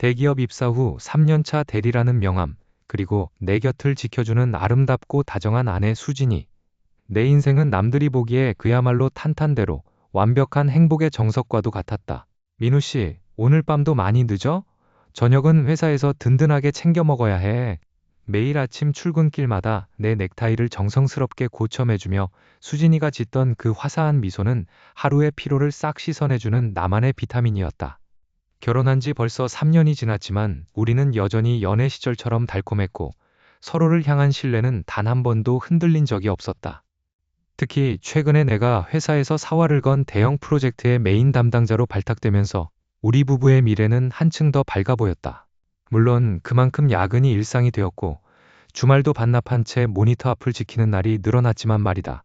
대기업 입사 후 3년차 대리라는 명함, 그리고 내 곁을 지켜주는 아름답고 다정한 아내 수진이. 내 인생은 남들이 보기에 그야말로 탄탄대로 완벽한 행복의 정석과도 같았다. 민우 씨, 오늘 밤도 많이 늦어? 저녁은 회사에서 든든하게 챙겨 먹어야 해. 매일 아침 출근길마다 내 넥타이를 정성스럽게 고쳐매주며 수진이가 짓던 그 화사한 미소는 하루의 피로를 싹 씻어내주는 나만의 비타민이었다. 결혼한 지 벌써 3년이 지났지만 우리는 여전히 연애 시절처럼 달콤했고 서로를 향한 신뢰는 단 한 번도 흔들린 적이 없었다. 특히 최근에 내가 회사에서 사활을 건 대형 프로젝트의 메인 담당자로 발탁되면서 우리 부부의 미래는 한층 더 밝아 보였다. 물론 그만큼 야근이 일상이 되었고 주말도 반납한 채 모니터 앞을 지키는 날이 늘어났지만 말이다.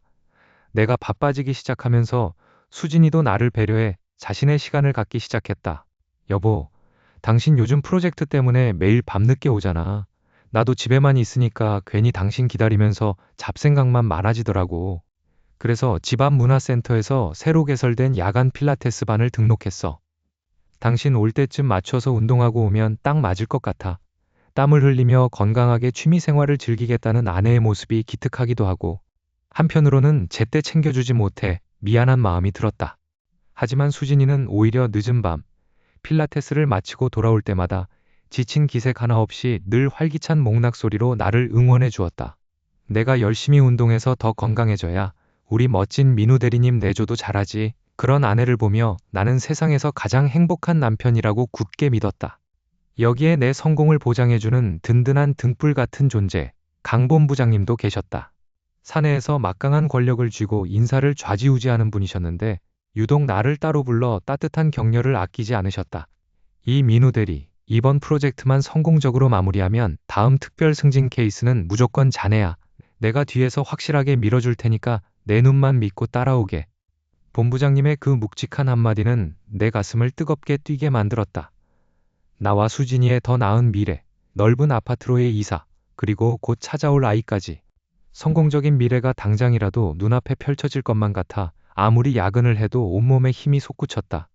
내가 바빠지기 시작하면서 수진이도 나를 배려해 자신의 시간을 갖기 시작했다. 여보, 당신 요즘 프로젝트 때문에 매일 밤늦게 오잖아. 나도 집에만 있으니까 괜히 당신 기다리면서 잡생각만 많아지더라고. 그래서 집 앞 문화센터에서 새로 개설된 야간 필라테스 반을 등록했어. 당신 올 때쯤 맞춰서 운동하고 오면 딱 맞을 것 같아. 땀을 흘리며 건강하게 취미 생활을 즐기겠다는 아내의 모습이 기특하기도 하고, 한편으로는 제때 챙겨주지 못해 미안한 마음이 들었다. 하지만 수진이는 오히려 늦은 밤, 필라테스를 마치고 돌아올 때마다 지친 기색 하나 없이 늘 활기찬 목낙 소리로 나를 응원해 주었다. 내가 열심히 운동해서 더 건강해져야 우리 멋진 민우 대리님 내조도 잘하지. 그런 아내를 보며 나는 세상에서 가장 행복한 남편이라고 굳게 믿었다. 여기에 내 성공을 보장해주는 든든한 등불 같은 존재, 강 본부장님도 계셨다. 사내에서 막강한 권력을 쥐고 인사를 좌지우지하는 분이셨는데 유독 나를 따로 불러 따뜻한 격려를 아끼지 않으셨다. 이 민우 대리, 이번 프로젝트만 성공적으로 마무리하면 다음 특별 승진 케이스는 무조건 자네야. 내가 뒤에서 확실하게 밀어줄 테니까 내 눈만 믿고 따라오게. 본부장님의 그 묵직한 한마디는 내 가슴을 뜨겁게 뛰게 만들었다. 나와 수진이의 더 나은 미래, 넓은 아파트로의 이사, 그리고 곧 찾아올 아이까지. 성공적인 미래가 당장이라도 눈앞에 펼쳐질 것만 같아 아무리 야근을 해도 온몸에 힘이 솟구쳤다.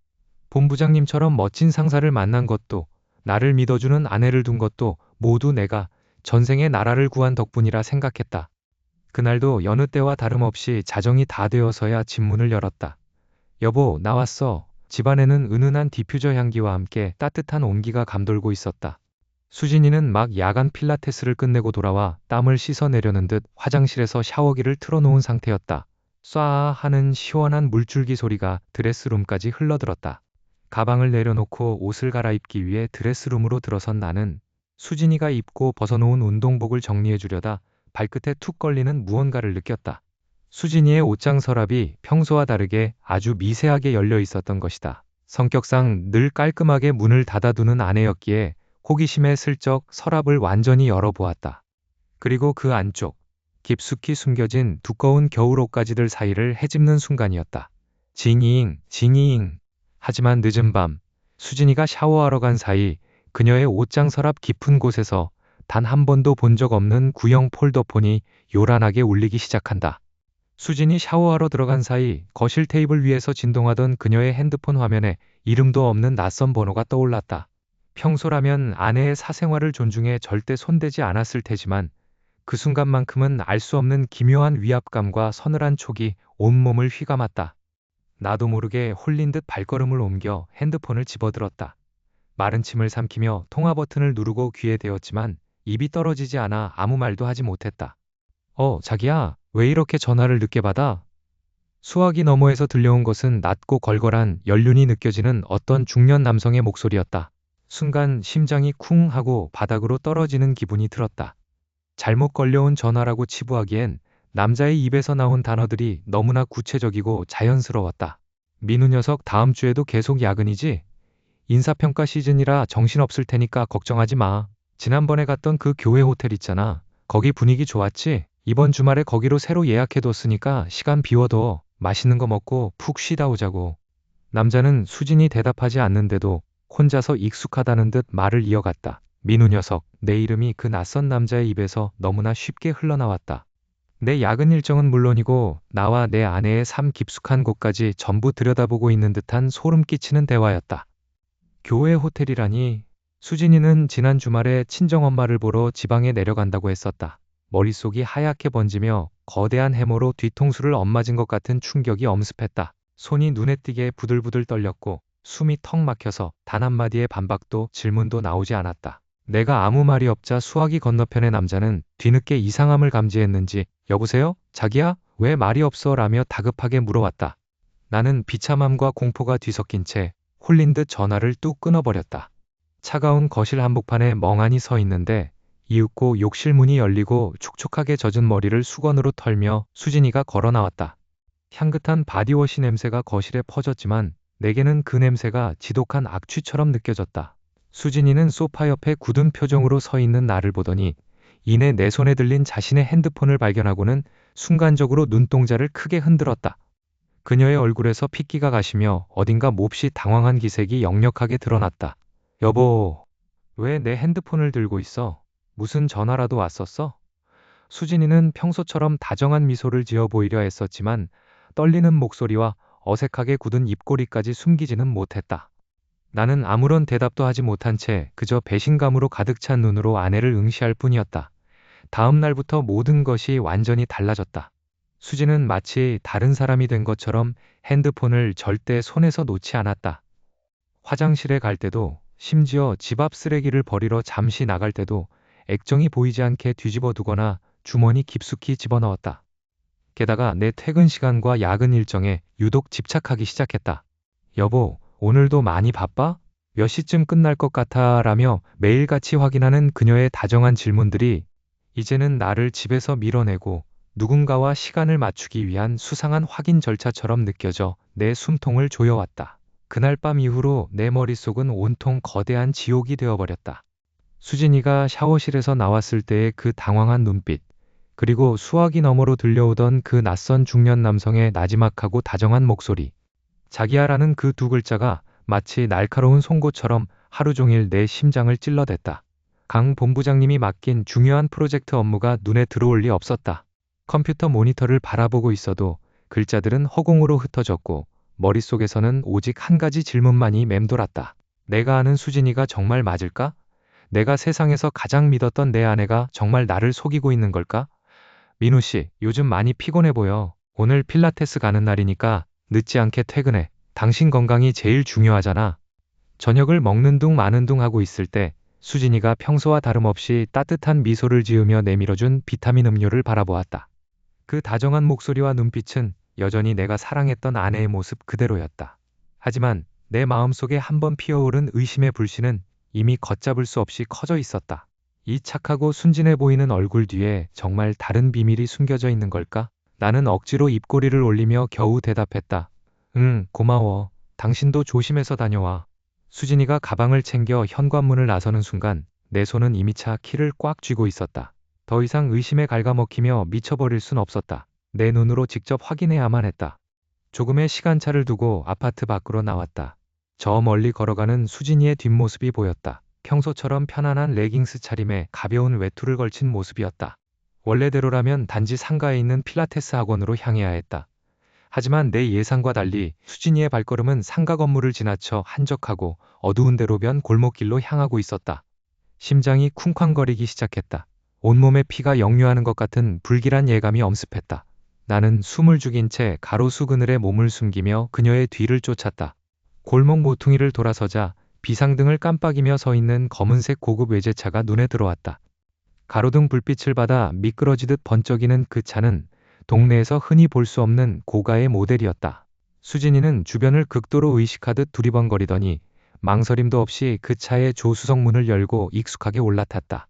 본부장님처럼 멋진 상사를 만난 것도, 나를 믿어주는 아내를 둔 것도 모두 내가 전생에 나라를 구한 덕분이라 생각했다. 그날도 여느 때와 다름없이 자정이 다 되어서야 집 문을 열었다. 여보, 나왔어. 집안에는 은은한 디퓨저 향기와 함께 따뜻한 온기가 감돌고 있었다. 수진이는 막 야간 필라테스를 끝내고 돌아와 땀을 씻어내려는 듯 화장실에서 샤워기를 틀어놓은 상태였다. 쏴 하는 시원한 물줄기 소리가 드레스룸까지 흘러들었다. 가방을 내려놓고 옷을 갈아입기 위해 드레스룸으로 들어선 나는 수진이가 입고 벗어놓은 운동복을 정리해주려다 발끝에 툭 걸리는 무언가를 느꼈다. 수진이의 옷장 서랍이 평소와 다르게 아주 미세하게 열려 있었던 것이다. 성격상 늘 깔끔하게 문을 닫아두는 아내였기에 호기심에 슬쩍 서랍을 완전히 열어보았다. 그리고 그 안쪽, 깊숙이 숨겨진 두꺼운 겨울옷가지들 사이를 헤집는 순간이었다. 징잉, 징잉. 하지만 늦은 밤, 수진이가 샤워하러 간 사이 그녀의 옷장 서랍 깊은 곳에서 단 한 번도 본 적 없는 구형 폴더폰이 요란하게 울리기 시작한다. 수진이 샤워하러 들어간 사이 거실 테이블 위에서 진동하던 그녀의 핸드폰 화면에 이름도 없는 낯선 번호가 떠올랐다. 평소라면 아내의 사생활을 존중해 절대 손대지 않았을 테지만 그 순간만큼은 알 수 없는 기묘한 위압감과 서늘한 촉이 온몸을 휘감았다. 나도 모르게 홀린 듯 발걸음을 옮겨 핸드폰을 집어들었다. 마른 침을 삼키며 통화 버튼을 누르고 귀에 대었지만 입이 떨어지지 않아 아무 말도 하지 못했다. 자기야, 왜 이렇게 전화를 늦게 받아? 수화기 너머에서 들려온 것은 낮고 걸걸한 연륜이 느껴지는 어떤 중년 남성의 목소리였다. 순간 심장이 쿵 하고 바닥으로 떨어지는 기분이 들었다. 잘못 걸려온 전화라고 치부하기엔 남자의 입에서 나온 단어들이 너무나 구체적이고 자연스러웠다. 민우 녀석 다음 주에도 계속 야근이지? 인사평가 시즌이라 정신없을 테니까 걱정하지 마. 지난번에 갔던 그 교회 호텔 있잖아. 거기 분위기 좋았지? 이번 주말에 거기로 새로 예약해뒀으니까 시간 비워둬. 맛있는 거 먹고 푹 쉬다 오자고. 남자는 수진이 대답하지 않는데도 혼자서 익숙하다는 듯 말을 이어갔다. 민우 녀석, 내 이름이 그 낯선 남자의 입에서 너무나 쉽게 흘러나왔다. 내 야근 일정은 물론이고 나와 내 아내의 삶 깊숙한 곳까지 전부 들여다보고 있는 듯한 소름 끼치는 대화였다. 교회 호텔이라니? 수진이는 지난 주말에 친정엄마를 보러 지방에 내려간다고 했었다. 머릿속이 하얗게 번지며 거대한 해머로 뒤통수를 엇맞은 것 같은 충격이 엄습했다. 손이 눈에 띄게 부들부들 떨렸고 숨이 턱 막혀서 단 한마디의 반박도 질문도 나오지 않았다. 내가 아무 말이 없자 수화기 건너편의 남자는 뒤늦게 이상함을 감지했는지 여보세요? 자기야? 왜 말이 없어? 라며 다급하게 물어왔다. 나는 비참함과 공포가 뒤섞인 채 홀린 듯 전화를 뚝 끊어버렸다. 차가운 거실 한복판에 멍하니 서 있는데 이윽고 욕실 문이 열리고 촉촉하게 젖은 머리를 수건으로 털며 수진이가 걸어 나왔다. 향긋한 바디워시 냄새가 거실에 퍼졌지만 내게는 그 냄새가 지독한 악취처럼 느껴졌다. 수진이는 소파 옆에 굳은 표정으로 서 있는 나를 보더니 이내 내 손에 들린 자신의 핸드폰을 발견하고는 순간적으로 눈동자를 크게 흔들었다. 그녀의 얼굴에서 핏기가 가시며 어딘가 몹시 당황한 기색이 역력하게 드러났다. 여보, 왜 내 핸드폰을 들고 있어? 무슨 전화라도 왔었어? 수진이는 평소처럼 다정한 미소를 지어 보이려 했었지만 떨리는 목소리와 어색하게 굳은 입꼬리까지 숨기지는 못했다. 나는 아무런 대답도 하지 못한 채 그저 배신감으로 가득 찬 눈으로 아내를 응시할 뿐이었다. 다음 날부터 모든 것이 완전히 달라졌다. 수진은 마치 다른 사람이 된 것처럼 핸드폰을 절대 손에서 놓지 않았다. 화장실에 갈 때도, 심지어 집 앞 쓰레기를 버리러 잠시 나갈 때도 액정이 보이지 않게 뒤집어 두거나 주머니 깊숙이 집어넣었다. 게다가 내 퇴근 시간과 야근 일정에 유독 집착하기 시작했다. 여보, 오늘도 많이 바빠? 몇 시쯤 끝날 것 같아? 라며 매일같이 확인하는 그녀의 다정한 질문들이 이제는 나를 집에서 밀어내고 누군가와 시간을 맞추기 위한 수상한 확인 절차처럼 느껴져 내 숨통을 조여왔다. 그날 밤 이후로 내 머릿속은 온통 거대한 지옥이 되어버렸다. 수진이가 샤워실에서 나왔을 때의 그 당황한 눈빛, 그리고 수화기 너머로 들려오던 그 낯선 중년 남성의 나지막하고 다정한 목소리. 자기야라는 그 두 글자가 마치 날카로운 송곳처럼 하루 종일 내 심장을 찔러댔다. 강 본부장님이 맡긴 중요한 프로젝트 업무가 눈에 들어올 리 없었다. 컴퓨터 모니터를 바라보고 있어도 글자들은 허공으로 흩어졌고 머릿속에서는 오직 한 가지 질문만이 맴돌았다. 내가 아는 수진이가 정말 맞을까? 내가 세상에서 가장 믿었던 내 아내가 정말 나를 속이고 있는 걸까? 민우 씨, 요즘 많이 피곤해 보여. 오늘 필라테스 가는 날이니까 늦지 않게 퇴근해. 당신 건강이 제일 중요하잖아. 저녁을 먹는 둥 마는 둥 하고 있을 때 수진이가 평소와 다름없이 따뜻한 미소를 지으며 내밀어준 비타민 음료를 바라보았다. 그 다정한 목소리와 눈빛은 여전히 내가 사랑했던 아내의 모습 그대로였다. 하지만 내 마음속에 한번 피어오른 의심의 불씨는 이미 걷잡을 수 없이 커져 있었다. 이 착하고 순진해 보이는 얼굴 뒤에 정말 다른 비밀이 숨겨져 있는 걸까? 나는 억지로 입꼬리를 올리며 겨우 대답했다. 응, 고마워. 당신도 조심해서 다녀와. 수진이가 가방을 챙겨 현관문을 나서는 순간 내 손은 이미 차 키를 꽉 쥐고 있었다. 더 이상 의심에 갉아먹히며 미쳐버릴 순 없었다. 내 눈으로 직접 확인해야만 했다. 조금의 시간차를 두고 아파트 밖으로 나왔다. 저 멀리 걸어가는 수진이의 뒷모습이 보였다. 평소처럼 편안한 레깅스 차림에 가벼운 외투를 걸친 모습이었다. 원래대로라면 단지 상가에 있는 필라테스 학원으로 향해야 했다. 하지만 내 예상과 달리 수진이의 발걸음은 상가 건물을 지나쳐 한적하고 어두운 데로 변 골목길로 향하고 있었다. 심장이 쿵쾅거리기 시작했다. 온몸에 피가 역류하는 것 같은 불길한 예감이 엄습했다. 나는 숨을 죽인 채 가로수 그늘에 몸을 숨기며 그녀의 뒤를 쫓았다. 골목 모퉁이를 돌아서자 비상등을 깜빡이며 서 있는 검은색 고급 외제차가 눈에 들어왔다. 가로등 불빛을 받아 미끄러지듯 번쩍이는 그 차는 동네에서 흔히 볼 수 없는 고가의 모델이었다. 수진이는 주변을 극도로 의식하듯 두리번거리더니 망설임도 없이 그 차의 조수석 문을 열고 익숙하게 올라탔다.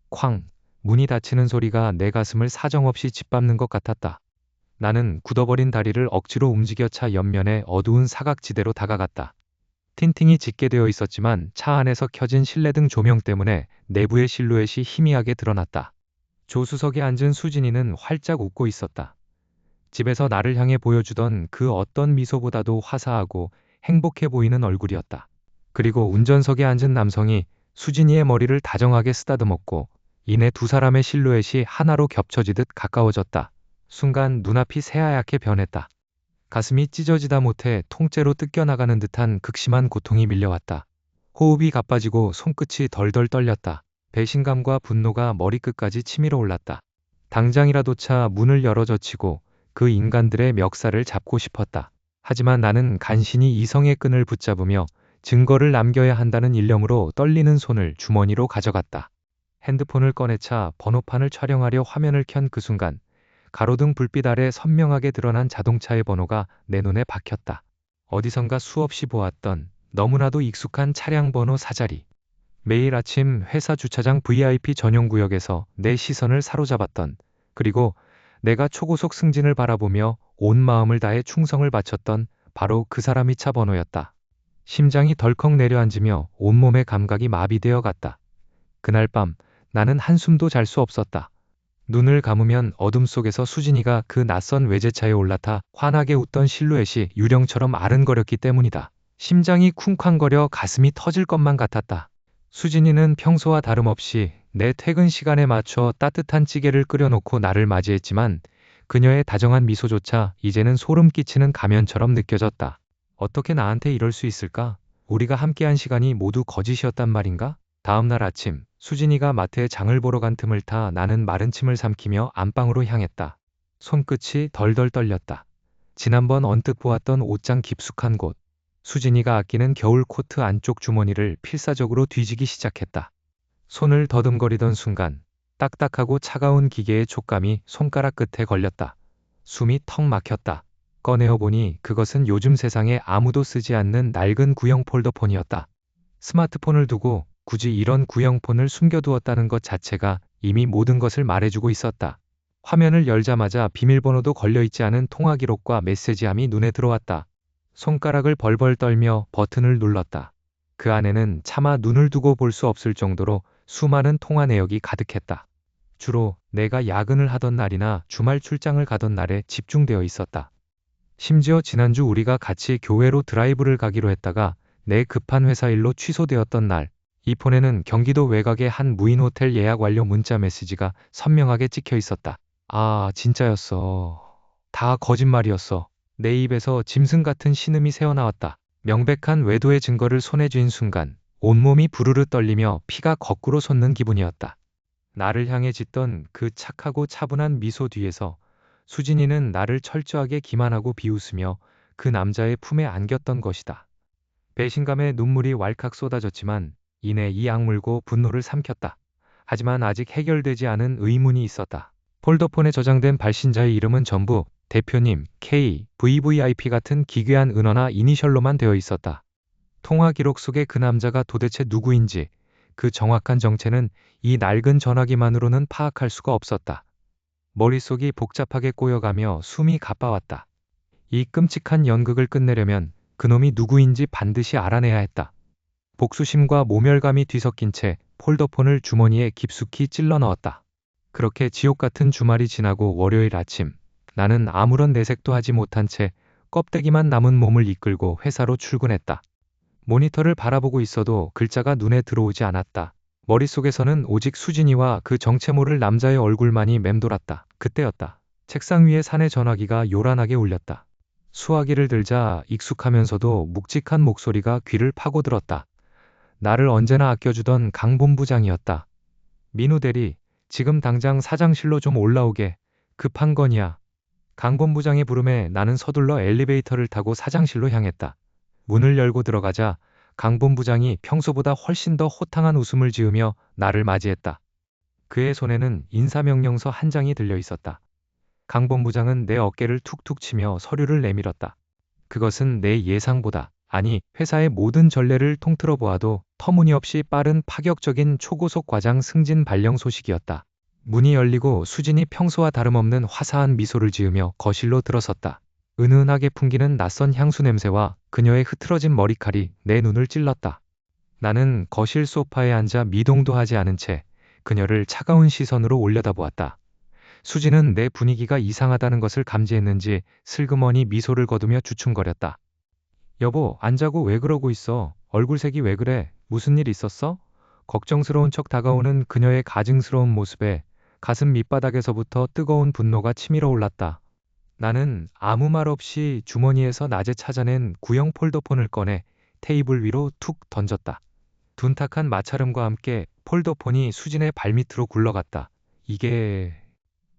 쾅! 문이 닫히는 소리가 내 가슴을 사정없이 짓밟는 것 같았다. 나는 굳어버린 다리를 억지로 움직여 차 옆면의 어두운 사각지대로 다가갔다. 틴팅이 짙게 되어 있었지만 차 안에서 켜진 실내등 조명 때문에 내부의 실루엣이 희미하게 드러났다. 조수석에 앉은 수진이는 활짝 웃고 있었다. 집에서 나를 향해 보여주던 그 어떤 미소보다도 화사하고 행복해 보이는 얼굴이었다. 그리고 운전석에 앉은 남성이 수진이의 머리를 다정하게 쓰다듬었고 이내 두 사람의 실루엣이 하나로 겹쳐지듯 가까워졌다. 순간 눈앞이 새하얗게 변했다. 가슴이 찢어지다 못해 통째로 뜯겨나가는 듯한 극심한 고통이 밀려왔다. 호흡이 가빠지고 손끝이 덜덜 떨렸다. 배신감과 분노가 머리끝까지 치밀어 올랐다. 당장이라도 문을 열어 젖히고 그 인간들의 멱살을 잡고 싶었다. 하지만 나는 간신히 이성의 끈을 붙잡으며 증거를 남겨야 한다는 일념으로 떨리는 손을 주머니로 가져갔다. 핸드폰을 꺼내차 번호판을 촬영하려 화면을 켠 그 순간 가로등 불빛 아래 선명하게 드러난 자동차의 번호가 내 눈에 박혔다. 어디선가 수없이 보았던 너무나도 익숙한 차량 번호 사자리. 매일 아침 회사 주차장 VIP 전용 구역에서 내 시선을 사로잡았던, 그리고 내가 초고속 승진을 바라보며 온 마음을 다해 충성을 바쳤던 바로 그 사람이 차 번호였다. 심장이 덜컥 내려앉으며 온몸의 감각이 마비되어 갔다. 그날 밤 나는 한숨도 잘 수 없었다. 눈을 감으면 어둠 속에서 수진이가 그 낯선 외제차에 올라타 환하게 웃던 실루엣이 유령처럼 아른거렸기 때문이다. 심장이 쿵쾅거려 가슴이 터질 것만 같았다. 수진이는 평소와 다름없이 내 퇴근 시간에 맞춰 따뜻한 찌개를 끓여놓고 나를 맞이했지만 그녀의 다정한 미소조차 이제는 소름 끼치는 가면처럼 느껴졌다. 어떻게 나한테 이럴 수 있을까? 우리가 함께한 시간이 모두 거짓이었단 말인가? 다음 날 아침, 수진이가 마트에 장을 보러 간 틈을 타 나는 마른 침을 삼키며 안방으로 향했다. 손끝이 덜덜 떨렸다. 지난번 언뜻 보았던 옷장 깊숙한 곳. 수진이가 아끼는 겨울 코트 안쪽 주머니를 필사적으로 뒤지기 시작했다. 손을 더듬거리던 순간 딱딱하고 차가운 기계의 촉감이 손가락 끝에 걸렸다. 숨이 턱 막혔다. 꺼내어 보니 그것은 요즘 세상에 아무도 쓰지 않는 낡은 구형 폴더폰이었다. 스마트폰을 두고 굳이 이런 구형폰을 숨겨두었다는 것 자체가 이미 모든 것을 말해주고 있었다. 화면을 열자마자 비밀번호도 걸려있지 않은 통화 기록과 메시지함이 눈에 들어왔다. 손가락을 벌벌 떨며 버튼을 눌렀다. 그 안에는 차마 눈을 두고 볼 수 없을 정도로 수많은 통화 내역이 가득했다. 주로 내가 야근을 하던 날이나 주말 출장을 가던 날에 집중되어 있었다. 심지어 지난주 우리가 같이 교회로 드라이브를 가기로 했다가 내 급한 회사 일로 취소되었던 날, 이 폰에는 경기도 외곽의 한 무인 호텔 예약 완료 문자 메시지가 선명하게 찍혀 있었다. 아, 진짜였어. 다 거짓말이었어. 내 입에서 짐승 같은 신음이 새어나왔다. 명백한 외도의 증거를 손에 쥔 순간 온몸이 부르르 떨리며 피가 거꾸로 솟는 기분이었다. 나를 향해 짓던 그 착하고 차분한 미소 뒤에서 수진이는 나를 철저하게 기만하고 비웃으며 그 남자의 품에 안겼던 것이다. 배신감에 눈물이 왈칵 쏟아졌지만 이내 이 악물고 분노를 삼켰다. 하지만 아직 해결되지 않은 의문이 있었다. 폴더폰에 저장된 발신자의 이름은 전부 대표님, K, VVIP 같은 기괴한 은어나 이니셜로만 되어 있었다. 통화 기록 속의 그 남자가 도대체 누구인지, 그 정확한 정체는 이 낡은 전화기만으로는 파악할 수가 없었다. 머릿속이 복잡하게 꼬여가며 숨이 가빠왔다. 이 끔찍한 연극을 끝내려면 그놈이 누구인지 반드시 알아내야 했다. 복수심과 모멸감이 뒤섞인 채 폴더폰을 주머니에 깊숙이 찔러 넣었다. 그렇게 지옥 같은 주말이 지나고 월요일 아침, 나는 아무런 내색도 하지 못한 채 껍데기만 남은 몸을 이끌고 회사로 출근했다. 모니터를 바라보고 있어도 글자가 눈에 들어오지 않았다. 머릿속에서는 오직 수진이와 그 정체 모를 남자의 얼굴만이 맴돌았다. 그때였다. 책상 위에 사내 전화기가 요란하게 울렸다. 수화기를 들자 익숙하면서도 묵직한 목소리가 귀를 파고들었다. 나를 언제나 아껴주던 강 본부장이었다. 민우 대리, 지금 당장 사장실로 좀 올라오게. 급한 건이야. 강 본부장의 부름에 나는 서둘러 엘리베이터를 타고 사장실로 향했다. 문을 열고 들어가자 강 본부장이 평소보다 훨씬 더 호탕한 웃음을 지으며 나를 맞이했다. 그의 손에는 인사명령서 한 장이 들려 있었다. 강 본부장은 내 어깨를 툭툭 치며 서류를 내밀었다. 그것은 내 예상보다, 아니 회사의 모든 전례를 통틀어 보아도 터무니없이 빠른 파격적인 초고속 과장 승진 발령 소식이었다. 문이 열리고 수진이 평소와 다름없는 화사한 미소를 지으며 거실로 들어섰다. 은은하게 풍기는 낯선 향수 냄새와 그녀의 흐트러진 머리칼이 내 눈을 찔렀다. 나는 거실 소파에 앉아 미동도 하지 않은 채 그녀를 차가운 시선으로 올려다보았다. 수진은 내 분위기가 이상하다는 것을 감지했는지 슬그머니 미소를 거두며 주춤거렸다. 여보, 안 자고 왜 그러고 있어? 얼굴색이 왜 그래? 무슨 일 있었어? 걱정스러운 척 다가오는 그녀의 가증스러운 모습에 가슴 밑바닥에서부터 뜨거운 분노가 치밀어 올랐다. 나는 아무 말 없이 주머니에서 낮에 찾아낸 구형 폴더폰을 꺼내 테이블 위로 툭 던졌다. 둔탁한 마찰음과 함께 폴더폰이 수진의 발밑으로 굴러갔다. 이게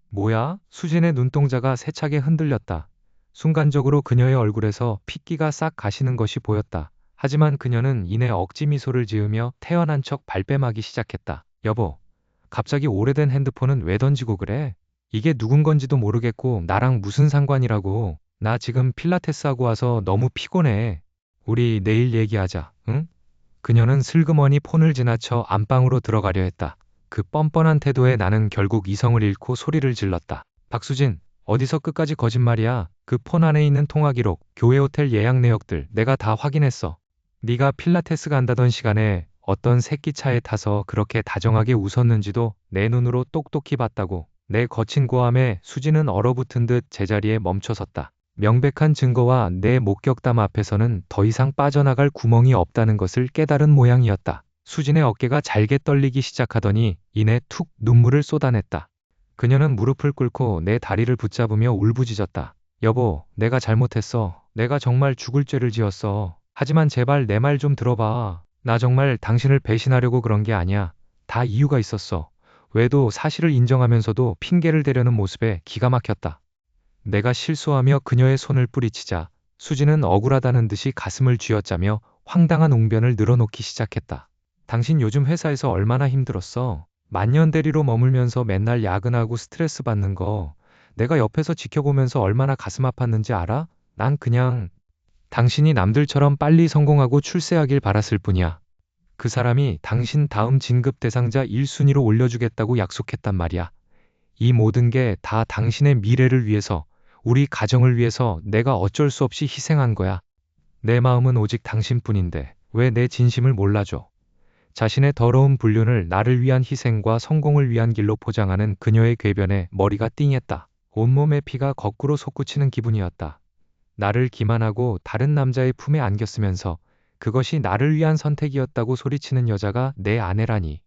뭐야? 수진의 눈동자가 세차게 흔들렸다. 순간적으로 그녀의 얼굴에서 핏기가 싹 가시는 것이 보였다. 하지만 그녀는 이내 억지 미소를 지으며 태연한 척 발뺌하기 시작했다. 여보, 갑자기 오래된 핸드폰은 왜 던지고 그래? 이게 누군 건지도 모르겠고 나랑 무슨 상관이라고. 나 지금 필라테스 하고 와서 너무 피곤해. 우리 내일 얘기하자, 응? 그녀는 슬그머니 폰을 지나쳐 안방으로 들어가려 했다. 그 뻔뻔한 태도에 나는 결국 이성을 잃고 소리를 질렀다. 박수진, 어디서 끝까지 거짓말이야. 그 폰 안에 있는 통화 기록, 교회 호텔 예약 내역들 내가 다 확인했어. 네가 필라테스 간다던 시간에 어떤 새끼 차에 타서 그렇게 다정하게 웃었는지도 내 눈으로 똑똑히 봤다고. 내 거친 고함에 수지는 얼어붙은 듯 제자리에 멈춰섰다. 명백한 증거와 내 목격담 앞에서는 더 이상 빠져나갈 구멍이 없다는 것을 깨달은 모양이었다. 수진의 어깨가 잘게 떨리기 시작하더니 이내 툭 눈물을 쏟아냈다. 그녀는 무릎을 꿇고 내 다리를 붙잡으며 울부짖었다. 여보, 내가 잘못했어. 내가 정말 죽을 죄를 지었어. 하지만 제발 내 말 좀 들어봐. 나 정말 당신을 배신하려고 그런 게 아니야. 다 이유가 있었어. 왜도 사실을 인정하면서도 핑계를 대려는 모습에 기가 막혔다. 내가 실수하며 그녀의 손을 뿌리치자 수지는 억울하다는 듯이 가슴을 쥐어짜며 황당한 웅변을 늘어놓기 시작했다. 당신 요즘 회사에서 얼마나 힘들었어? 만년대리로 머물면서 맨날 야근하고 스트레스 받는 거 내가 옆에서 지켜보면서 얼마나 가슴 아팠는지 알아? 난 그냥 당신이 남들처럼 빨리 성공하고 출세하길 바랐을 뿐이야. 그 사람이 당신 다음 진급 대상자 1순위로 올려주겠다고 약속했단 말이야. 이 모든 게 다 당신의 미래를 위해서, 우리 가정을 위해서 내가 어쩔 수 없이 희생한 거야. 내 마음은 오직 당신뿐인데 왜 내 진심을 몰라줘. 자신의 더러운 불륜을 나를 위한 희생과 성공을 위한 길로 포장하는 그녀의 궤변에 머리가 띵했다. 온몸의 피가 거꾸로 솟구치는 기분이었다. 나를 기만하고 다른 남자의 품에 안겼으면서 그것이 나를 위한 선택이었다고 소리치는 여자가 내 아내라니.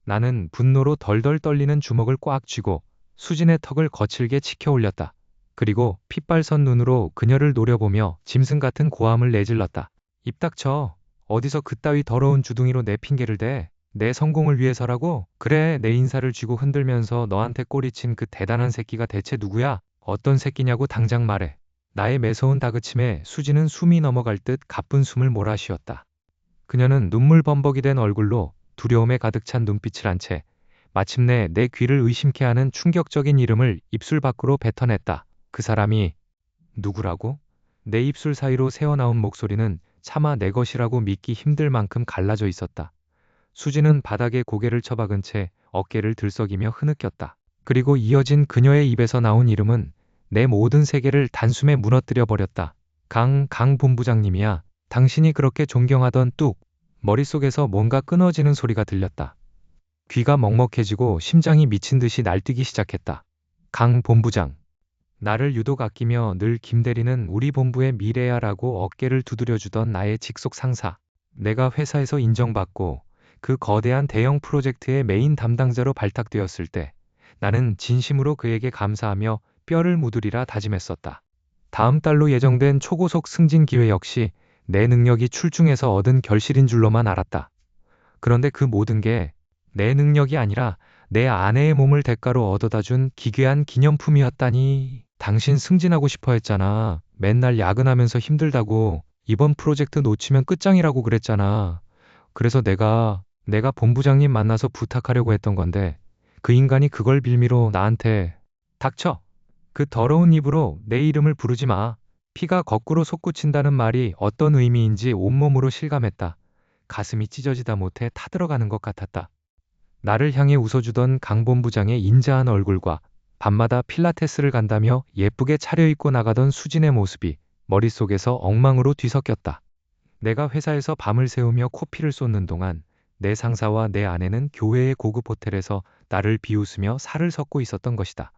나는 분노로 덜덜 떨리는 주먹을 꽉 쥐고 수진의 턱을 거칠게 치켜 올렸다. 그리고 핏발선 눈으로 그녀를 노려보며 짐승 같은 고함을 내질렀다. 입 닥쳐. 어디서 그따위 더러운 주둥이로 내 핑계를 대? 내 성공을 위해서라고? 그래, 내 인사를 쥐고 흔들면서 너한테 꼬리친 그 대단한 새끼가 대체 누구야? 어떤 새끼냐고 당장 말해. 나의 매서운 다그침에 수지는 숨이 넘어갈 듯 가쁜 숨을 몰아쉬었다. 그녀는 눈물 범벅이 된 얼굴로 두려움에 가득 찬 눈빛을 한 채 마침내 내 귀를 의심케 하는 충격적인 이름을 입술 밖으로 뱉어냈다. 그 사람이 누구라고? 내 입술 사이로 새어나온 목소리는 차마 내 것이라고 믿기 힘들 만큼 갈라져 있었다. 수지는 바닥에 고개를 처박은 채 어깨를 들썩이며 흐느꼈다. 그리고 이어진 그녀의 입에서 나온 이름은 내 모든 세계를 단숨에 무너뜨려 버렸다. 강 본부장님이야. 당신이 그렇게 존경하던 뚝. 머릿속에서 뭔가 끊어지는 소리가 들렸다. 귀가 먹먹해지고 심장이 미친 듯이 날뛰기 시작했다. 강 본부장. 나를 유독 아끼며 늘 김대리는 우리 본부의 미래야라고 어깨를 두드려주던 나의 직속 상사. 내가 회사에서 인정받고 그 거대한 대형 프로젝트의 메인 담당자로 발탁되었을 때 나는 진심으로 그에게 감사하며 뼈를 묻으리라 다짐했었다. 다음 달로 예정된 초고속 승진 기회 역시 내 능력이 출중해서 얻은 결실인 줄로만 알았다. 그런데 그 모든 게 내 능력이 아니라 내 아내의 몸을 대가로 얻어다 준 기괴한 기념품이었다니. 당신 승진하고 싶어 했잖아. 맨날 야근하면서 힘들다고. 이번 프로젝트 놓치면 끝장이라고 그랬잖아. 그래서 내가 본부장님 만나서 부탁하려고 했던 건데 그 인간이 그걸 빌미로 나한테. 닥쳐. 그 더러운 입으로 내 이름을 부르지 마. 피가 거꾸로 솟구친다는 말이 어떤 의미인지 온몸으로 실감했다. 가슴이 찢어지다 못해 타들어가는 것 같았다. 나를 향해 웃어주던 강 본부장의 인자한 얼굴과 밤마다 필라테스를 간다며 예쁘게 차려입고 나가던 수진의 모습이 머릿속에서 엉망으로 뒤섞였다. 내가 회사에서 밤을 새우며 코피를 쏟는 동안 내 상사와 내 아내는 교회의 고급 호텔에서 나를 비웃으며 살을 섞고 있었던 것이다.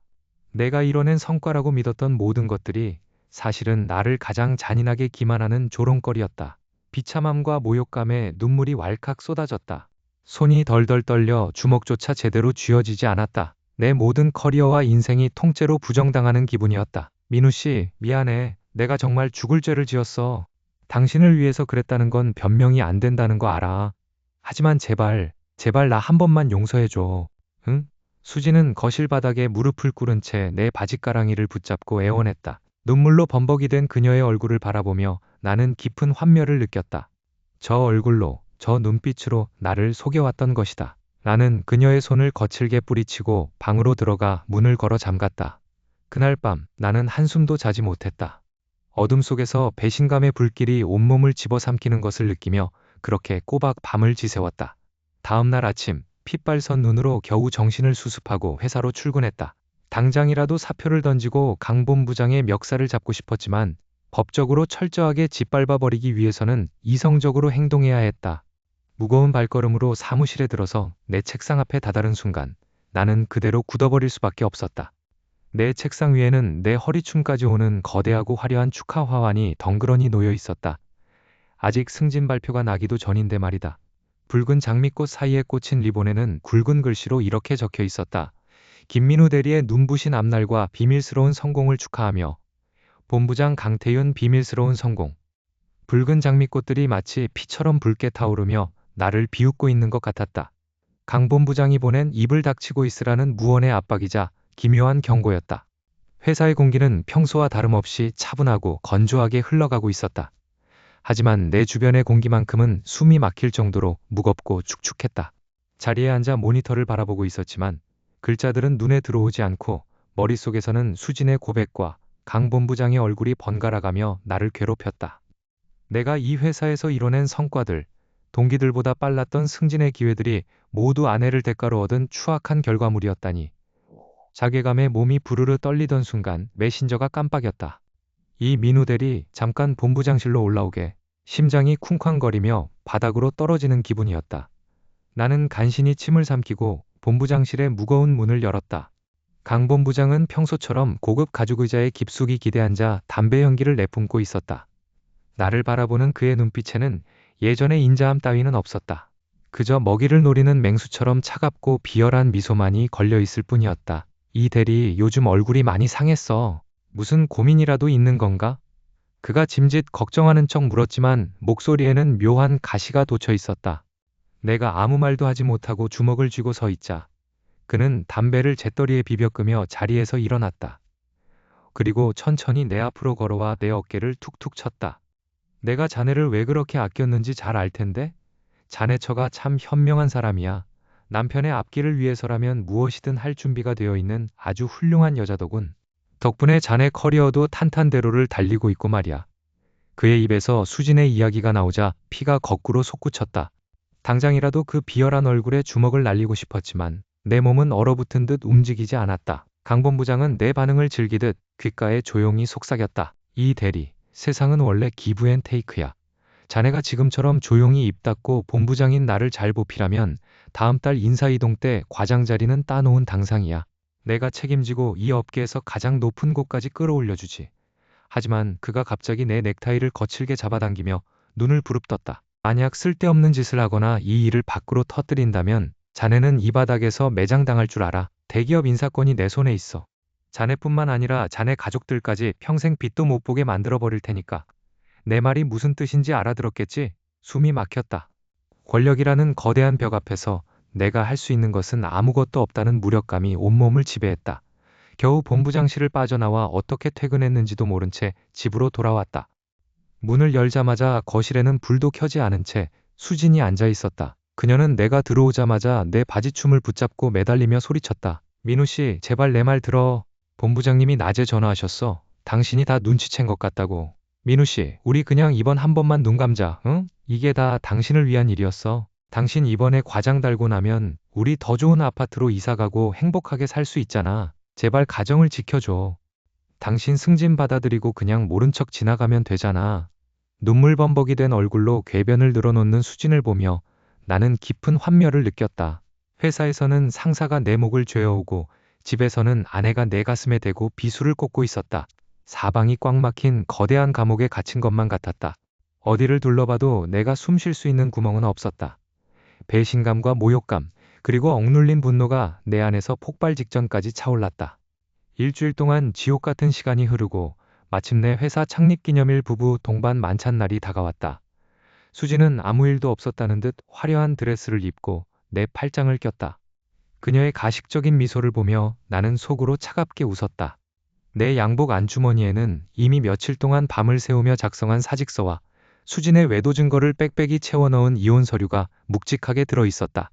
내가 이뤄낸 성과라고 믿었던 모든 것들이 사실은 나를 가장 잔인하게 기만하는 조롱거리였다. 비참함과 모욕감에 눈물이 왈칵 쏟아졌다. 손이 덜덜 떨려 주먹조차 제대로 쥐어지지 않았다. 내 모든 커리어와 인생이 통째로 부정당하는 기분이었다. 민우 씨, 미안해. 내가 정말 죽을 죄를 지었어. 당신을 위해서 그랬다는 건 변명이 안 된다는 거 알아. 하지만 제발 나 한 번만 용서해줘. 응? 수지는 거실 바닥에 무릎을 꿇은 채 내 바짓가랑이를 붙잡고 애원했다. 눈물로 범벅이 된 그녀의 얼굴을 바라보며 나는 깊은 환멸을 느꼈다. 저 얼굴로, 저 눈빛으로 나를 속여왔던 것이다. 나는 그녀의 손을 거칠게 뿌리치고 방으로 들어가 문을 걸어 잠갔다. 그날 밤 나는 한숨도 자지 못했다. 어둠 속에서 배신감의 불길이 온몸을 집어삼키는 것을 느끼며 그렇게 꼬박 밤을 지새웠다. 다음 날 아침 핏발선 눈으로 겨우 정신을 수습하고 회사로 출근했다. 당장이라도 사표를 던지고 강 본부장의 멱살을 잡고 싶었지만 법적으로 철저하게 짓밟아 버리기 위해서는 이성적으로 행동해야 했다. 무거운 발걸음으로 사무실에 들어서 내 책상 앞에 다다른 순간 나는 그대로 굳어버릴 수밖에 없었다. 내 책상 위에는 내 허리춤까지 오는 거대하고 화려한 축하 화환이 덩그러니 놓여 있었다. 아직 승진 발표가 나기도 전인데 말이다. 붉은 장미꽃 사이에 꽂힌 리본에는 굵은 글씨로 이렇게 적혀 있었다. 김민우 대리의 눈부신 앞날과 비밀스러운 성공을 축하하며 본부장 강태윤 비밀스러운 성공. 붉은 장미꽃들이 마치 피처럼 붉게 타오르며 나를 비웃고 있는 것 같았다. 강 본부장이 보낸 입을 닥치고 있으라는 무언의 압박이자 기묘한 경고였다. 회사의 공기는 평소와 다름없이 차분하고 건조하게 흘러가고 있었다. 하지만 내 주변의 공기만큼은 숨이 막힐 정도로 무겁고 축축했다. 자리에 앉아 모니터를 바라보고 있었지만 글자들은 눈에 들어오지 않고 머릿속에서는 수진의 고백과 강 본부장의 얼굴이 번갈아가며 나를 괴롭혔다. 내가 이 회사에서 이뤄낸 성과들, 동기들보다 빨랐던 승진의 기회들이 모두 아내를 대가로 얻은 추악한 결과물이었다니. 자괴감에 몸이 부르르 떨리던 순간 메신저가 깜빡였다. 이 민우 대리 잠깐 본부장실로 올라오게. 심장이 쿵쾅거리며 바닥으로 떨어지는 기분이었다. 나는 간신히 침을 삼키고 본부장실의 무거운 문을 열었다. 강 본부장은 평소처럼 고급 가죽 의자에 깊숙이 기대앉아 담배 연기를 내뿜고 있었다. 나를 바라보는 그의 눈빛에는 예전의 인자함 따위는 없었다. 그저 먹이를 노리는 맹수처럼 차갑고 비열한 미소만이 걸려 있을 뿐이었다. 이 대리 요즘 얼굴이 많이 상했어. 무슨 고민이라도 있는 건가? 그가 짐짓 걱정하는 척 물었지만 목소리에는 묘한 가시가 돋쳐 있었다. 내가 아무 말도 하지 못하고 주먹을 쥐고 서 있자 그는 담배를 재떨이에 비벼 끄며 자리에서 일어났다. 그리고 천천히 내 앞으로 걸어와 내 어깨를 툭툭 쳤다. 내가 자네를 왜 그렇게 아꼈는지 잘 알 텐데? 자네 처가 참 현명한 사람이야. 남편의 앞길을 위해서라면 무엇이든 할 준비가 되어 있는 아주 훌륭한 여자더군. 덕분에 자네 커리어도 탄탄대로를 달리고 있고 말이야. 그의 입에서 수진의 이야기가 나오자 피가 거꾸로 솟구쳤다. 당장이라도 그 비열한 얼굴에 주먹을 날리고 싶었지만 내 몸은 얼어붙은 듯 움직이지 않았다. 강 본부장은 내 반응을 즐기듯 귓가에 조용히 속삭였다. 이 대리, 세상은 원래 기브 앤 테이크야. 자네가 지금처럼 조용히 입 닫고 본부장인 나를 잘 보필하면 다음 달 인사이동 때 과장 자리는 따놓은 당상이야. 내가 책임지고 이 업계에서 가장 높은 곳까지 끌어올려주지. 하지만 그가 갑자기 내 넥타이를 거칠게 잡아당기며 눈을 부릅떴다. 만약 쓸데없는 짓을 하거나 이 일을 밖으로 터뜨린다면 자네는 이 바닥에서 매장당할 줄 알아. 대기업 인사권이 내 손에 있어. 자네뿐만 아니라 자네 가족들까지 평생 빛도 못 보게 만들어버릴 테니까. 내 말이 무슨 뜻인지 알아들었겠지? 숨이 막혔다. 권력이라는 거대한 벽 앞에서 내가 할 수 있는 것은 아무것도 없다는 무력감이 온몸을 지배했다. 겨우 본부장실을 빠져나와 어떻게 퇴근했는지도 모른 채 집으로 돌아왔다. 문을 열자마자 거실에는 불도 켜지 않은 채 수진이 앉아 있었다. 그녀는 내가 들어오자마자 내 바지춤을 붙잡고 매달리며 소리쳤다. 민우 씨, 제발 내 말 들어. 본부장님이 낮에 전화하셨어. 당신이 다 눈치챈 것 같다고. 민우 씨, 우리 그냥 이번 한 번만 눈 감자, 응? 이게 다 당신을 위한 일이었어. 당신 이번에 과장 달고 나면 우리 더 좋은 아파트로 이사가고 행복하게 살 수 있잖아. 제발 가정을 지켜줘. 당신 승진 받아들이고 그냥 모른 척 지나가면 되잖아. 눈물 범벅이 된 얼굴로 궤변을 늘어놓는 수진을 보며 나는 깊은 환멸을 느꼈다. 회사에서는 상사가 내 목을 죄어오고 집에서는 아내가 내 가슴에 대고 비수를 꽂고 있었다. 사방이 꽉 막힌 거대한 감옥에 갇힌 것만 같았다. 어디를 둘러봐도 내가 숨 쉴 수 있는 구멍은 없었다. 배신감과 모욕감, 그리고 억눌린 분노가 내 안에서 폭발 직전까지 차올랐다. 일주일 동안 지옥 같은 시간이 흐르고 마침내 회사 창립기념일 부부 동반 만찬날이 다가왔다. 수진은 아무 일도 없었다는 듯 화려한 드레스를 입고 내 팔짱을 꼈다. 그녀의 가식적인 미소를 보며 나는 속으로 차갑게 웃었다. 내 양복 안주머니에는 이미 며칠 동안 밤을 새우며 작성한 사직서와 수진의 외도 증거를 빽빽이 채워 넣은 이혼 서류가 묵직하게 들어 있었다.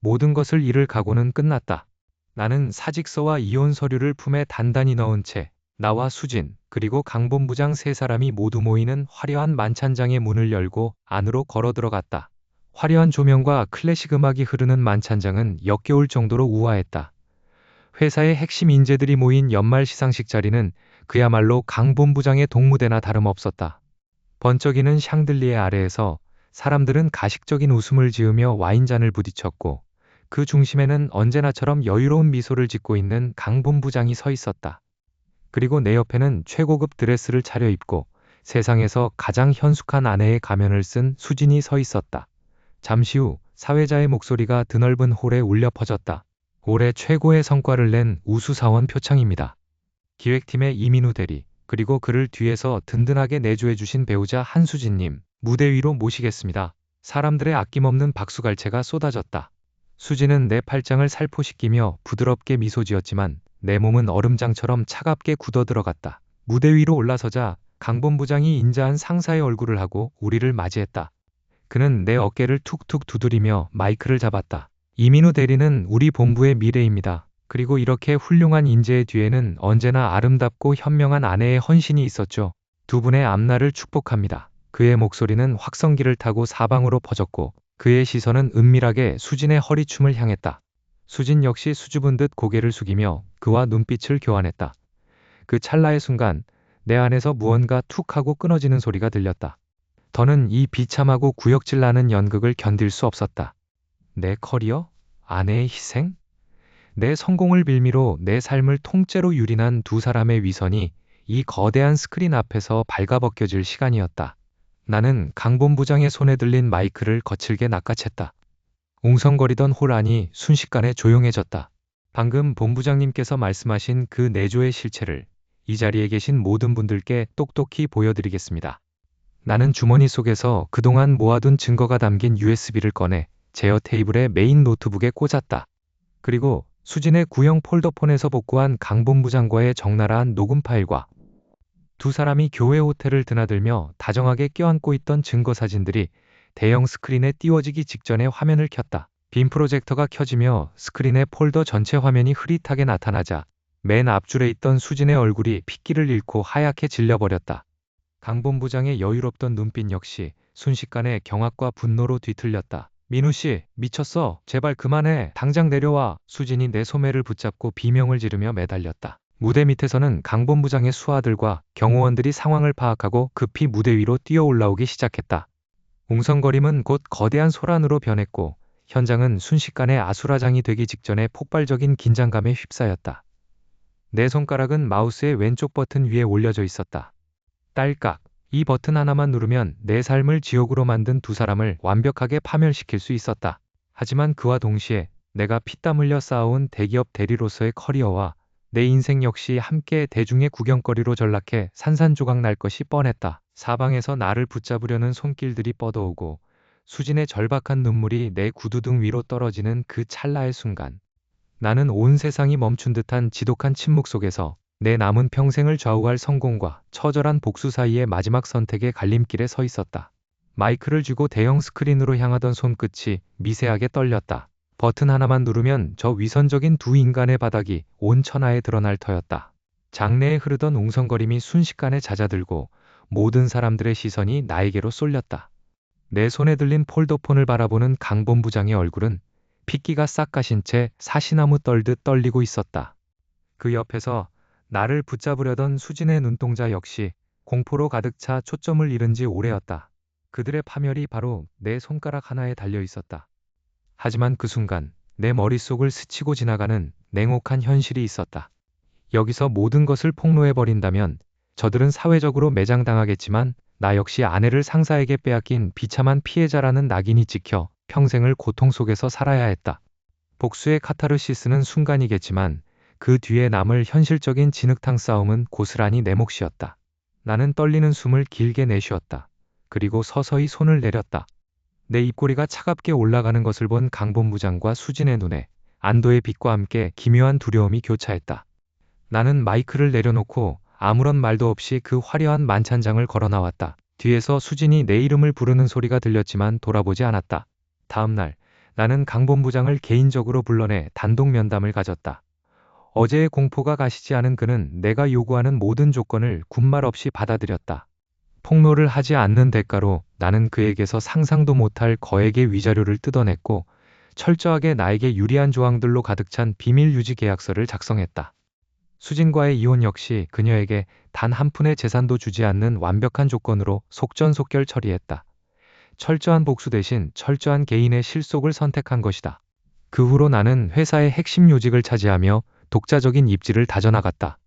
모든 것을 잃을 각오는 끝났다. 나는 사직서와 이혼 서류를 품에 단단히 넣은 채 나와 수진 그리고 강 본부장 세 사람이 모두 모이는 화려한 만찬장의 문을 열고 안으로 걸어 들어갔다. 화려한 조명과 클래식 음악이 흐르는 만찬장은 역겨울 정도로 우아했다. 회사의 핵심 인재들이 모인 연말 시상식 자리는 그야말로 강 본부장의 동무대나 다름없었다. 번쩍이는 샹들리에 아래에서 사람들은 가식적인 웃음을 지으며 와인잔을 부딪혔고 그 중심에는 언제나처럼 여유로운 미소를 짓고 있는 강 본부장이 서 있었다. 그리고 내 옆에는 최고급 드레스를 차려입고 세상에서 가장 현숙한 아내의 가면을 쓴 수진이 서 있었다. 잠시 후 사회자의 목소리가 드넓은 홀에 울려 퍼졌다. 올해 최고의 성과를 낸 우수사원 표창입니다. 기획팀의 이민우 대리, 그리고 그를 뒤에서 든든하게 내조해주신 배우자 한수진님, 무대 위로 모시겠습니다. 사람들의 아낌없는 박수갈채가 쏟아졌다. 수진은 내 팔짱을 살포시키며 부드럽게 미소 지었지만 내 몸은 얼음장처럼 차갑게 굳어 들어갔다. 무대 위로 올라서자 강 본부장이 인자한 상사의 얼굴을 하고 우리를 맞이했다. 그는 내 어깨를 툭툭 두드리며 마이크를 잡았다. 이민우 대리는 우리 본부의 미래입니다. 그리고 이렇게 훌륭한 인재의 뒤에는 언제나 아름답고 현명한 아내의 헌신이 있었죠. 두 분의 앞날을 축복합니다. 그의 목소리는 확성기를 타고 사방으로 퍼졌고 그의 시선은 은밀하게 수진의 허리춤을 향했다. 수진 역시 수줍은 듯 고개를 숙이며 그와 눈빛을 교환했다. 그 찰나의 순간 내 안에서 무언가 툭 하고 끊어지는 소리가 들렸다. 더는 이 비참하고 구역질 나는 연극을 견딜 수 없었다. 내 커리어? 아내의 희생? 내 성공을 빌미로 내 삶을 통째로 유린한 두 사람의 위선이 이 거대한 스크린 앞에서 발가벗겨질 시간이었다. 나는 강 본부장의 손에 들린 마이크를 거칠게 낚아챘다. 웅성거리던 홀 안이 순식간에 조용해졌다. 방금 본부장님께서 말씀하신 그 내조의 실체를 이 자리에 계신 모든 분들께 똑똑히 보여드리겠습니다. 나는 주머니 속에서 그동안 모아둔 증거가 담긴 USB를 꺼내 제어 테이블의 메인 노트북에 꽂았다. 그리고 수진의 구형 폴더폰에서 복구한 강 본부장과의 적나라한 녹음 파일과 두 사람이 교회 호텔을 드나들며 다정하게 껴안고 있던 증거 사진들이 대형 스크린에 띄워지기 직전에 화면을 켰다. 빔 프로젝터가 켜지며 스크린의 폴더 전체 화면이 흐릿하게 나타나자 맨 앞줄에 있던 수진의 얼굴이 핏기를 잃고 하얗게 질려버렸다. 강 본부장의 여유롭던 눈빛 역시 순식간에 경악과 분노로 뒤틀렸다. 민우 씨, 미쳤어. 제발 그만해. 당장 내려와. 수진이 내 소매를 붙잡고 비명을 지르며 매달렸다. 무대 밑에서는 강 본부장의 수하들과 경호원들이 상황을 파악하고 급히 무대 위로 뛰어 올라오기 시작했다. 웅성거림은 곧 거대한 소란으로 변했고 현장은 순식간에 아수라장이 되기 직전에 폭발적인 긴장감에 휩싸였다. 내 손가락은 마우스의 왼쪽 버튼 위에 올려져 있었다. 딸깍. 이 버튼 하나만 누르면 내 삶을 지옥으로 만든 두 사람을 완벽하게 파멸시킬 수 있었다. 하지만 그와 동시에 내가 피땀 흘려 쌓아온 대기업 대리로서의 커리어와 내 인생 역시 함께 대중의 구경거리로 전락해 산산조각 날 것이 뻔했다. 사방에서 나를 붙잡으려는 손길들이 뻗어오고 수진의 절박한 눈물이 내 구두 등 위로 떨어지는 그 찰나의 순간 나는 온 세상이 멈춘 듯한 지독한 침묵 속에서 내 남은 평생을 좌우할 성공과 처절한 복수 사이의 마지막 선택의 갈림길에 서 있었다. 마이크를 쥐고 대형 스크린으로 향하던 손끝이 미세하게 떨렸다. 버튼 하나만 누르면 저 위선적인 두 인간의 바닥이 온 천하에 드러날 터였다. 장내에 흐르던 웅성거림이 순식간에 잦아들고 모든 사람들의 시선이 나에게로 쏠렸다. 내 손에 들린 폴더폰을 바라보는 강 본부장의 얼굴은 핏기가 싹 가신 채 사시나무 떨듯 떨리고 있었다. 그 옆에서 나를 붙잡으려던 수진의 눈동자 역시 공포로 가득 차 초점을 잃은 지 오래였다. 그들의 파멸이 바로 내 손가락 하나에 달려 있었다. 하지만 그 순간 내 머릿속을 스치고 지나가는 냉혹한 현실이 있었다. 여기서 모든 것을 폭로해버린다면 저들은 사회적으로 매장당하겠지만 나 역시 아내를 상사에게 빼앗긴 비참한 피해자라는 낙인이 찍혀 평생을 고통 속에서 살아야 했다. 복수의 카타르시스는 순간이겠지만 그 뒤에 남을 현실적인 진흙탕 싸움은 고스란히 내 몫이었다. 나는 떨리는 숨을 길게 내쉬었다. 그리고 서서히 손을 내렸다. 내 입꼬리가 차갑게 올라가는 것을 본 강 본부장과 수진의 눈에 안도의 빛과 함께 기묘한 두려움이 교차했다. 나는 마이크를 내려놓고 아무런 말도 없이 그 화려한 만찬장을 걸어 나왔다. 뒤에서 수진이 내 이름을 부르는 소리가 들렸지만 돌아보지 않았다. 다음 날, 나는 강 본부장을 개인적으로 불러내 단독 면담을 가졌다. 어제의 공포가 가시지 않은 그는 내가 요구하는 모든 조건을 군말 없이 받아들였다. 폭로를 하지 않는 대가로 나는 그에게서 상상도 못할 거액의 위자료를 뜯어냈고 철저하게 나에게 유리한 조항들로 가득 찬 비밀 유지 계약서를 작성했다. 수진과의 이혼 역시 그녀에게 단 한 푼의 재산도 주지 않는 완벽한 조건으로 속전속결 처리했다. 철저한 복수 대신 철저한 개인의 실속을 선택한 것이다. 그 후로 나는 회사의 핵심 요직을 차지하며 독자적인 입지를 다져나갔다.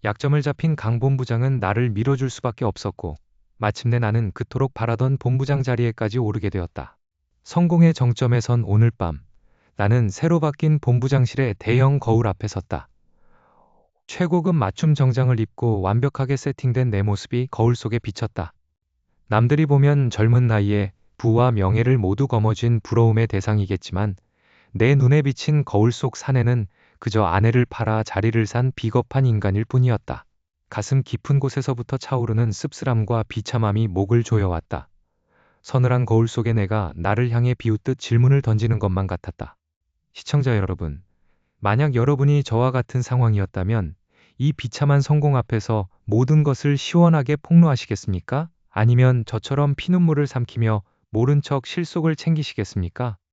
약점을 잡힌 강 본부장은 나를 밀어줄 수밖에 없었고 마침내 나는 그토록 바라던 본부장 자리에까지 오르게 되었다. 성공의 정점에 선 오늘 밤, 나는 새로 바뀐 본부장실의 대형 거울 앞에 섰다. 최고급 맞춤 정장을 입고 완벽하게 세팅된 내 모습이 거울 속에 비쳤다. 남들이 보면 젊은 나이에 부와 명예를 모두 거머쥔 부러움의 대상이겠지만 내 눈에 비친 거울 속 사내는 그저 아내를 팔아 자리를 산 비겁한 인간일 뿐이었다. 가슴 깊은 곳에서부터 차오르는 씁쓸함과 비참함이 목을 조여왔다. 서늘한 거울 속의 내가 나를 향해 비웃듯 질문을 던지는 것만 같았다. 시청자 여러분, 만약 여러분이 저와 같은 상황이었다면 이 비참한 성공 앞에서 모든 것을 시원하게 폭로하시겠습니까? 아니면 저처럼 피눈물을 삼키며 모른 척 실속을 챙기시겠습니까?